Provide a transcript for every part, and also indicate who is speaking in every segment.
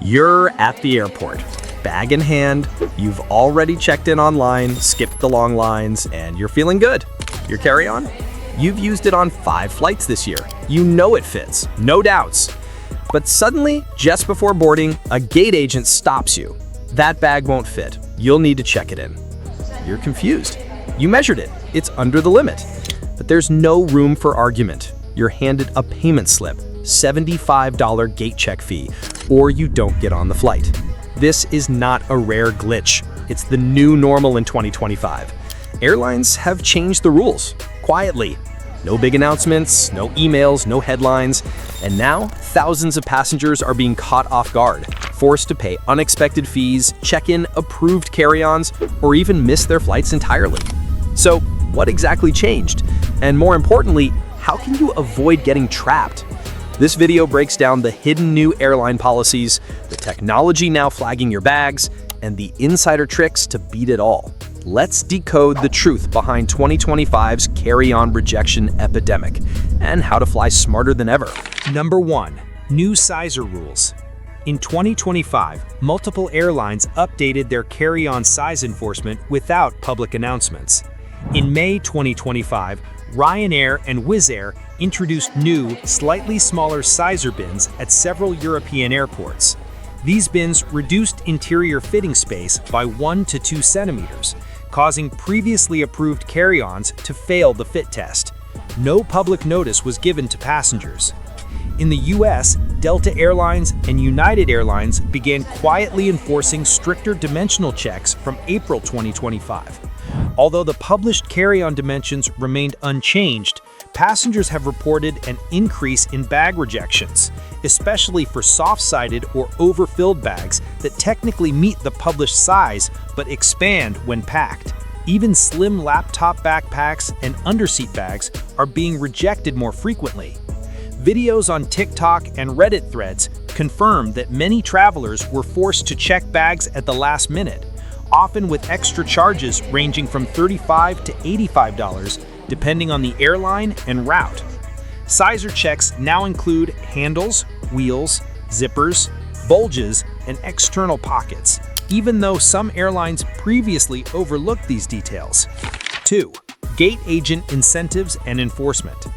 Speaker 1: You're at the airport, bag in hand, you've already checked in online, skipped the long lines, and you're feeling good. Your carry-on? You've used it on 5 flights this year. You know it fits, no doubts. But suddenly, just before boarding, a gate agent stops you. That bag won't fit. You'll need to check it in. You're confused. You measured it. It's under the limit. But there's no room for argument. You're handed a payment slip, $75 gate check fee, or you don't get on the flight. This is not a rare glitch. It's the new normal in 2025. Airlines have changed the rules, quietly. No big announcements, no emails, no headlines. And now, thousands of passengers are being caught off guard, forced to pay unexpected fees, check in approved carry-ons, or even miss their flights entirely. So, what exactly changed? And more importantly, how can you avoid getting trapped? This video breaks down the hidden new airline policies, the technology now flagging your bags, and the insider tricks to beat it all. Let's decode the truth behind 2025's carry-on rejection epidemic and how to fly smarter than ever.
Speaker 2: Number 1. New sizer rules. In 2025, multiple airlines updated their carry-on size enforcement without public announcements. In May 2025, Ryanair and Wizz Air introduced new, slightly smaller sizer bins at several European airports. These bins reduced interior fitting space by 1 to 2 centimeters, causing previously approved carry-ons to fail the fit test. No public notice was given to passengers. In the US, Delta Airlines and United Airlines began quietly enforcing stricter dimensional checks from April 2025. Although the published carry-on dimensions remained unchanged, passengers have reported an increase in bag rejections, especially for soft-sided or overfilled bags that technically meet the published size but expand when packed. Even slim laptop backpacks and underseat bags are being rejected more frequently. Videos on TikTok and Reddit threads confirm that many travelers were forced to check bags at the last minute, often with extra charges ranging from $35 to $85, depending on the airline and route. Sizer checks now include handles, wheels, zippers, bulges, and external pockets, even though some airlines previously overlooked these details. 2. Gate agent incentives and enforcement.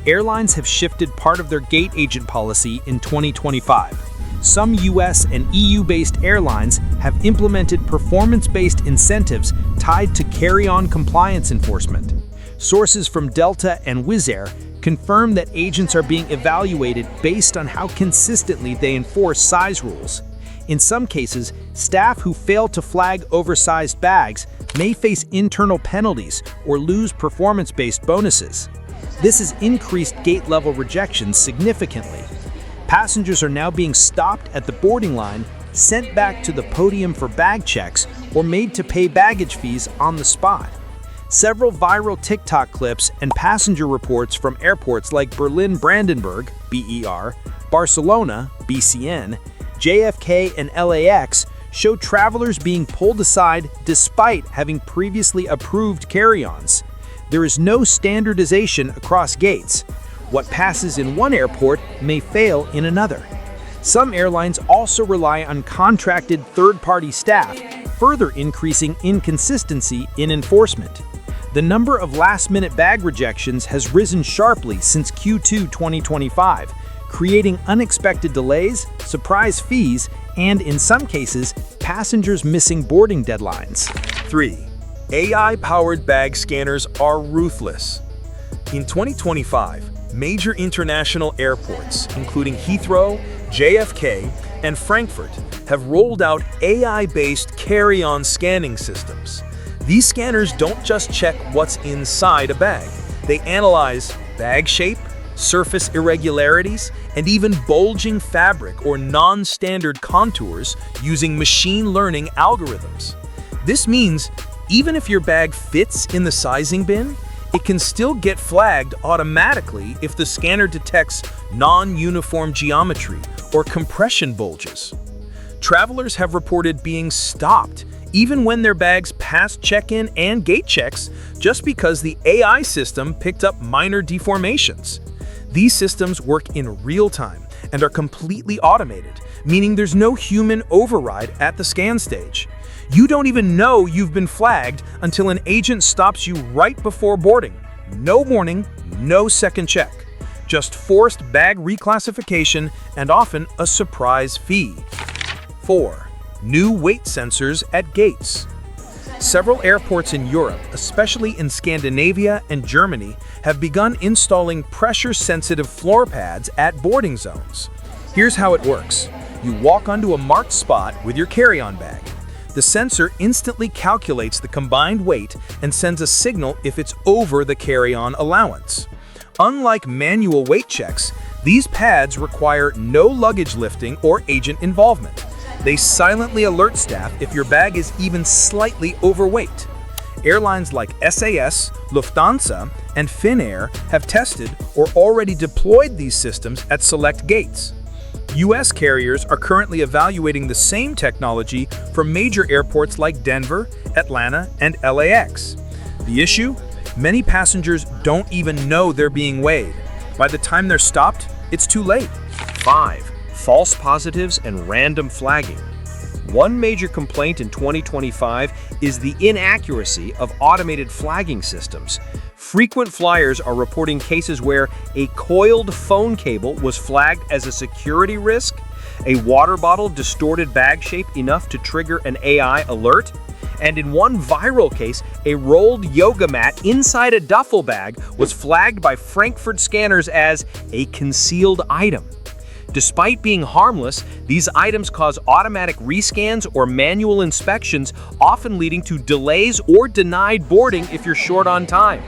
Speaker 2: Airlines have shifted part of their gate agent policy in 2025. Some US and EU-based airlines have implemented performance-based incentives tied to carry-on compliance enforcement. Sources from Delta and Wizz Air confirm that agents are being evaluated based on how consistently they enforce size rules. In some cases, staff who fail to flag oversized bags may face internal penalties or lose performance-based bonuses. This has increased gate-level rejections significantly. Passengers are now being stopped at the boarding line, sent back to the podium for bag checks, or made to pay baggage fees on the spot. Several viral TikTok clips and passenger reports from airports like Berlin-Brandenburg, BER, Barcelona, BCN, JFK, and LAX show travelers being pulled aside despite having previously approved carry-ons. There is no standardization across gates. What passes in one airport may fail in another. Some airlines also rely on contracted third-party staff, further increasing inconsistency in enforcement. The number of last-minute bag rejections has risen sharply since Q2 2025, creating unexpected delays, surprise fees, and in some cases, passengers missing boarding deadlines.
Speaker 3: 3. AI-powered bag scanners are ruthless. In 2025, major international airports, including Heathrow, JFK, and Frankfurt, have rolled out AI-based carry-on scanning systems. These scanners don't just check what's inside a bag. They analyze bag shape, surface irregularities, and even bulging fabric or non-standard contours using machine learning algorithms. This means even if your bag fits in the sizing bin, it can still get flagged automatically if the scanner detects non-uniform geometry or compression bulges. Travelers have reported being stopped even when their bags passed check-in and gate checks just because the AI system picked up minor deformations. These systems work in real time and are completely automated, meaning there's no human override at the scan stage. You don't even know you've been flagged until an agent stops you right before boarding. No warning, no second check. Just forced bag reclassification and often a surprise fee. 4. New weight sensors at gates. Several airports in Europe, especially in Scandinavia and Germany, have begun installing pressure-sensitive floor pads at boarding zones. Here's how it works. You walk onto a marked spot with your carry-on bag. The sensor instantly calculates the combined weight and sends a signal if it's over the carry-on allowance. Unlike manual weight checks, these pads require no luggage lifting or agent involvement. They silently alert staff if your bag is even slightly overweight. Airlines like SAS, Lufthansa, and Finnair have tested or already deployed these systems at select gates. U.S. carriers are currently evaluating the same technology for major airports like Denver, Atlanta, and LAX. The issue? Many passengers don't even know they're being weighed. By the time they're stopped, it's too late.
Speaker 1: 5. False positives and random flagging. One major complaint in 2025 is the inaccuracy of automated flagging systems. Frequent flyers are reporting cases where a coiled phone cable was flagged as a security risk, a water bottle distorted bag shape enough to trigger an AI alert, and in one viral case, a rolled yoga mat inside a duffel bag was flagged by Frankfurt scanners as a concealed item. Despite being harmless, these items cause automatic rescans or manual inspections, often leading to delays or denied boarding if you're short on time.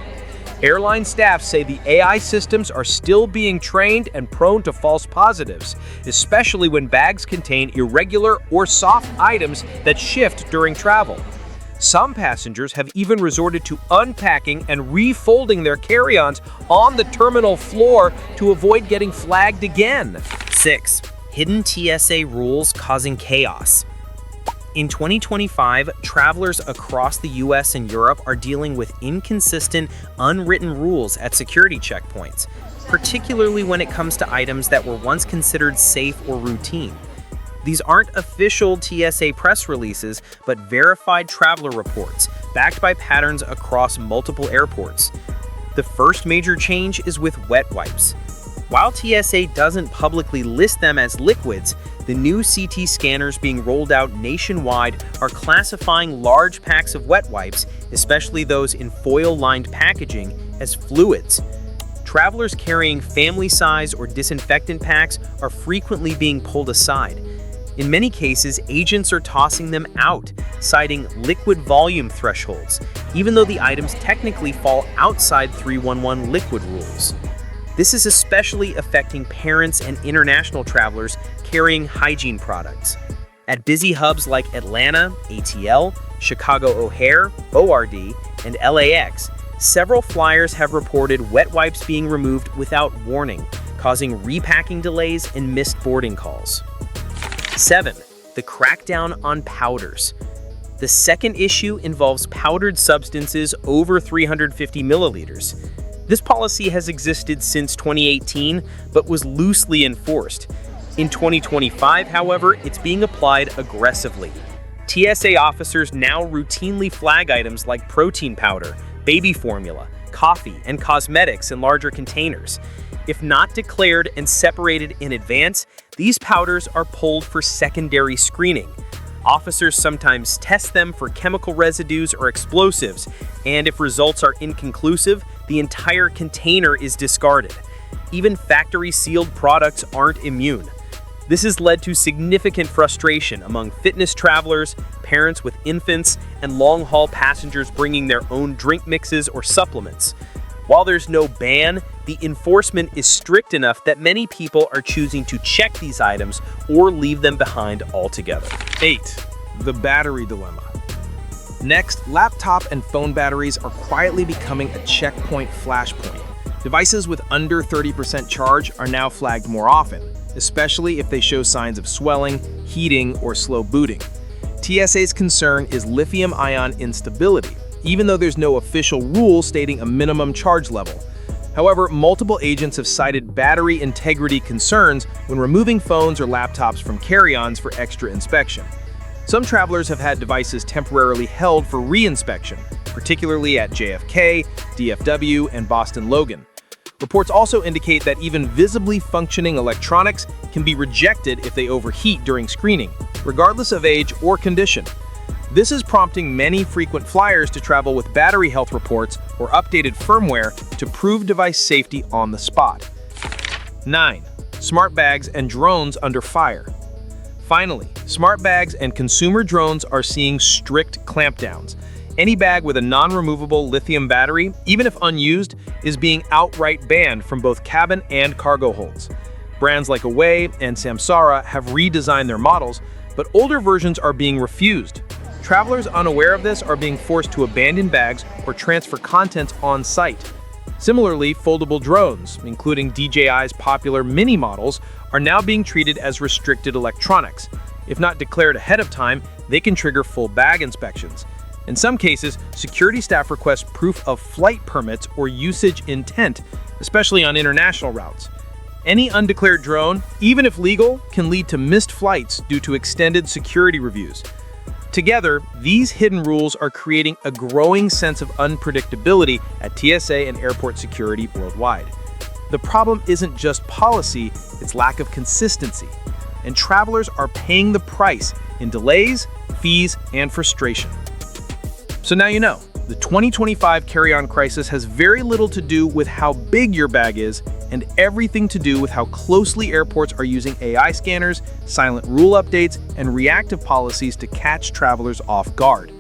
Speaker 1: Airline staff say the AI systems are still being trained and prone to false positives, especially when bags contain irregular or soft items that shift during travel. Some passengers have even resorted to unpacking and refolding their carry-ons on the terminal floor to avoid getting flagged again.
Speaker 4: 6. Hidden TSA rules causing chaos. In 2025, travelers across the US and Europe are dealing with inconsistent, unwritten rules at security checkpoints, particularly when it comes to items that were once considered safe or routine. These aren't official TSA press releases, but verified traveler reports, backed by patterns across multiple airports. The first major change is with wet wipes. While TSA doesn't publicly list them as liquids, the new CT scanners being rolled out nationwide are classifying large packs of wet wipes, especially those in foil-lined packaging, as fluids. Travelers carrying family-size or disinfectant packs are frequently being pulled aside. In many cases, agents are tossing them out, citing liquid volume thresholds, even though the items technically fall outside 311 liquid rules. This is especially affecting parents and international travelers carrying hygiene products. At busy hubs like Atlanta, ATL, Chicago O'Hare, ORD, and LAX, several flyers have reported wet wipes being removed without warning, causing repacking delays and missed boarding calls. 7. The crackdown on powders. The second issue involves powdered substances over 350 milliliters. This policy has existed since 2018, but was loosely enforced. In 2025, however, it's being applied aggressively. TSA officers now routinely flag items like protein powder, baby formula, coffee, and cosmetics in larger containers. If not declared and separated in advance, these powders are pulled for secondary screening. Officers sometimes test them for chemical residues or explosives, and if results are inconclusive, the entire container is discarded. Even factory-sealed products aren't immune. This has led to significant frustration among fitness travelers, parents with infants, and long-haul passengers bringing their own drink mixes or supplements. While there's no ban, the enforcement is strict enough that many people are choosing to check these items or leave them behind altogether.
Speaker 5: 8. The battery dilemma. Next, laptop and phone batteries are quietly becoming a checkpoint flashpoint. Devices with under 30% charge are now flagged more often, especially if they show signs of swelling, heating, or slow booting. TSA's concern is lithium-ion instability, even though there's no official rule stating a minimum charge level. However, multiple agents have cited battery integrity concerns when removing phones or laptops from carry-ons for extra inspection. Some travelers have had devices temporarily held for re-inspection, particularly at JFK, DFW, and Boston Logan. Reports also indicate that even visibly functioning electronics can be rejected if they overheat during screening, regardless of age or condition. This is prompting many frequent flyers to travel with battery health reports or updated firmware to prove device safety on the spot. 9. Smart bags and drones under fire. Finally, smart bags and consumer drones are seeing strict clampdowns. Any bag with a non-removable lithium battery, even if unused, is being outright banned from both cabin and cargo holds. Brands like Away and Samsara have redesigned their models, but older versions are being refused. Travelers unaware of this are being forced to abandon bags or transfer contents on site. Similarly, foldable drones, including DJI's popular mini models, are now being treated as restricted electronics. If not declared ahead of time, they can trigger full bag inspections. In some cases, security staff request proof of flight permits or usage intent, especially on international routes. Any undeclared drone, even if legal, can lead to missed flights due to extended security reviews. Together, these hidden rules are creating a growing sense of unpredictability at TSA and airport security worldwide. The problem isn't just policy, it's lack of consistency. And travelers are paying the price in delays, fees, and frustration. So now you know, the 2025 carry-on crisis has very little to do with how big your bag is and everything to do with how closely airports are using AI scanners, silent rule updates, and reactive policies to catch travelers off guard.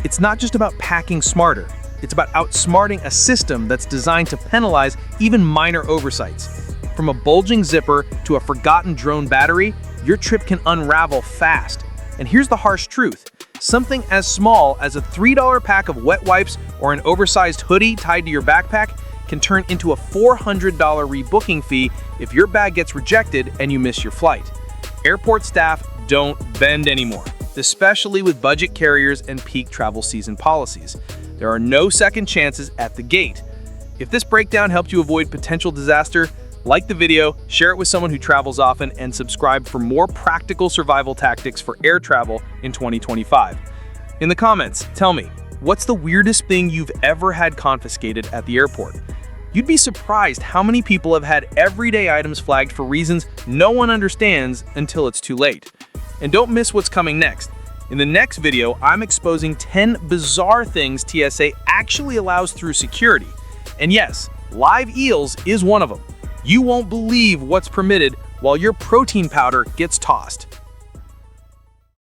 Speaker 5: It's not just about packing smarter, it's about outsmarting a system that's designed to penalize even minor oversights. From a bulging zipper to a forgotten drone battery, your trip can unravel fast. And here's the harsh truth. Something as small as a $3 pack of wet wipes or an oversized hoodie tied to your backpack can turn into a $400 rebooking fee if your bag gets rejected and you miss your flight. Airport staff don't bend anymore, especially with budget carriers and peak travel season policies. There are no second chances at the gate. If this breakdown helped you avoid potential disaster, like the video, share it with someone who travels often, and subscribe for more practical survival tactics for air travel in 2025. In the comments, tell me, what's the weirdest thing you've ever had confiscated at the airport? You'd be surprised how many people have had everyday items flagged for reasons no one understands until it's too late. And don't miss what's coming next. In the next video, I'm exposing 10 bizarre things TSA actually allows through security. And yes, live eels is one of them. You won't believe what's permitted while your protein powder gets tossed.